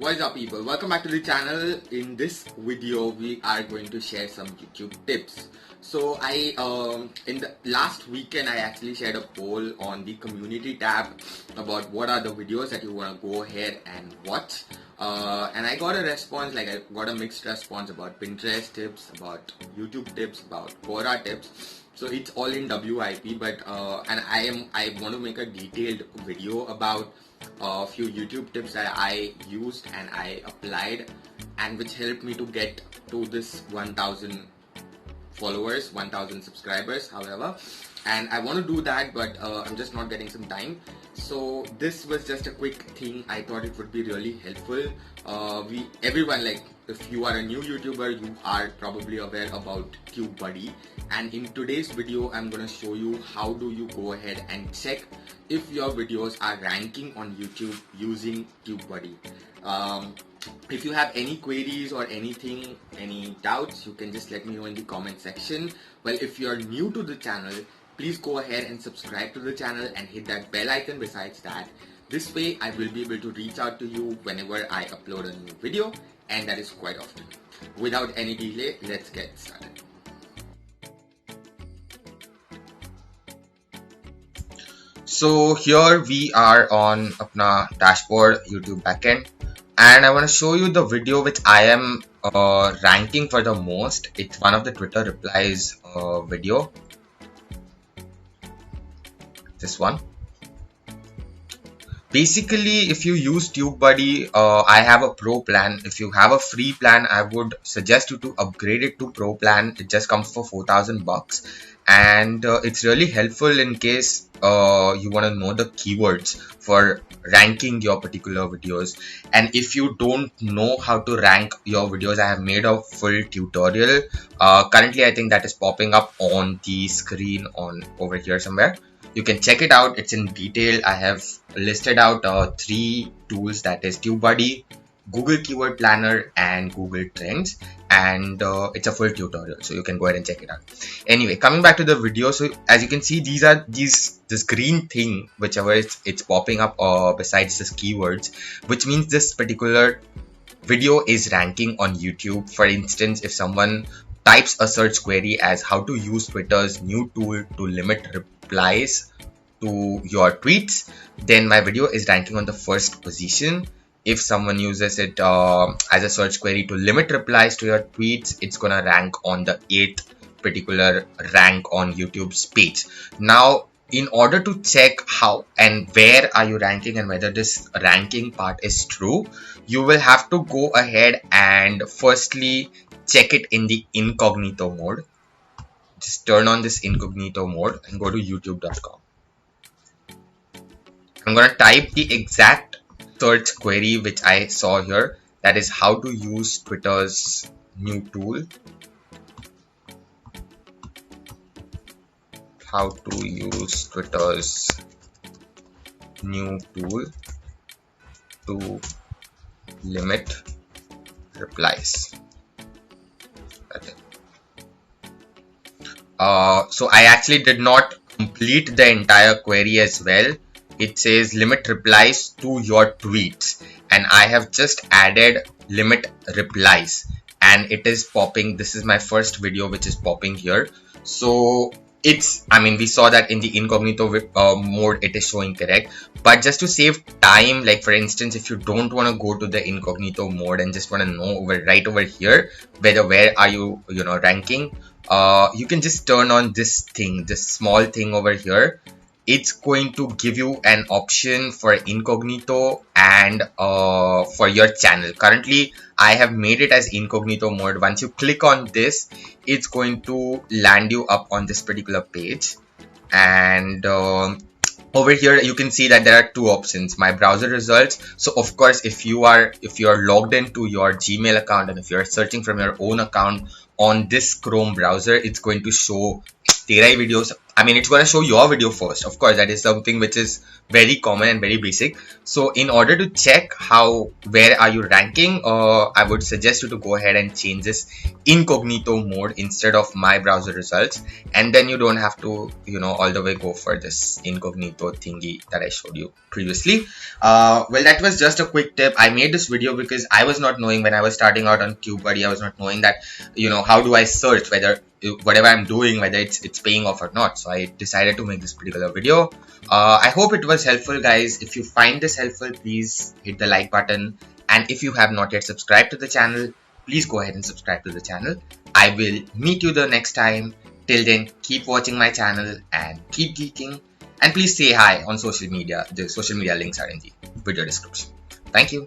What is up, people? Welcome back to the channel. In this video we are going to share some YouTube tips. So in the last weekend I actually shared a poll on the community tab about what are the videos that you want to go ahead and watch, and I got a response, like I got a mixed response about Pinterest tips, about YouTube tips, about Quora tips. So it's all in WIP, but and I want to make a detailed video about a few YouTube tips that I used and I applied, and which helped me to get to this 1000 followers, 1000 subscribers, however. And I want to do that, but I'm just not getting some time. So this was just a quick thing. I thought it would be really helpful. Everyone, like if you are a new YouTuber, you are probably aware about Tubebuddy. And in today's video, I'm gonna show you how do you go ahead and check if your videos are ranking on YouTube using Tubebuddy. If you have any queries or anything, any doubts, you can just let me know in the comment section. Well, if you're new to the channel, please go ahead and subscribe to the channel and hit that bell icon besides that. This way I will be able to reach out to you whenever I upload a new video, and that is quite often. Without any delay, let's get started. So here we are on apna dashboard YouTube backend, and I want to show you the video which I am ranking for the most. It's one of the Twitter replies video. This one. Basically, if you use Tubebuddy, I have a pro plan. If you have a free plan, I would suggest you to upgrade it to pro plan. It just comes for 4,000 bucks, and it's really helpful in case you want to know the keywords for ranking your particular videos. And if you don't know how to rank your videos, I have made a full tutorial. Currently, I think that is popping up on the screen on over here somewhere. You can check it out. It's in detail. I have listed out 3 tools, that is Tubebuddy, Google Keyword Planner, and Google Trends, and it's a full tutorial, so you can go ahead and check it out. Anyway, coming back to the video, so as you can see, this green thing, whichever it's popping up besides this keywords, which means this particular video is ranking on YouTube. For instance, if someone types a search query as how to use Twitter's new tool to limit replies to your tweets, then my video is ranking on the first position. If someone uses it as a search query to limit replies to your tweets, it's gonna rank on the 8th particular rank on YouTube's page. Now, in order to check how and where are you ranking and whether this ranking part is true, you will have to go ahead and firstly check it in the incognito mode. Just turn on this incognito mode and go to youtube.com. I'm going to type the exact search query which I saw here, that is how to use Twitter's new tool. How to use Twitter's new tool to limit replies. Okay. So I actually did not complete the entire query as well. It says limit replies to your tweets, and I have just added limit replies, and it is popping. This is my first video which is popping here. So we saw that in the incognito mode it is showing correct, but just to save time, like for instance, if you don't want to go to the incognito mode and just want to know right over here where are you ranking, you can just turn on this thing, this small thing over here. It's going to give you an option for incognito and for your channel. Currently, I have made it as incognito mode. Once you click on this, it's going to land you up on this particular page. And over here, you can see that there are 2 options: my browser results. So of course, if you are logged into your Gmail account and if you're searching from your own account on this Chrome browser, it's going to show तेरा ही videos I mean, it's going to show your video first. Of course, that is something which is very common and very basic. So in order to check where are you ranking, I would suggest you to go ahead and change this incognito mode instead of my browser results. And then you don't have to, all the way go for this incognito thingy that I showed you previously. Well, that was just a quick tip. I made this video because I was not knowing when I was starting out on Tubebuddy. I was not knowing that, how do I search whether whatever I'm doing, whether it's paying off or not. So I decided to make this particular video. I hope it was helpful, guys. If you find this helpful, please hit the like button. And if you have not yet subscribed to the channel, please go ahead and subscribe to the channel. I will meet you the next time. Till then, keep watching my channel and keep geeking. And please say hi on social media. The social media links are in the video description. Thank you.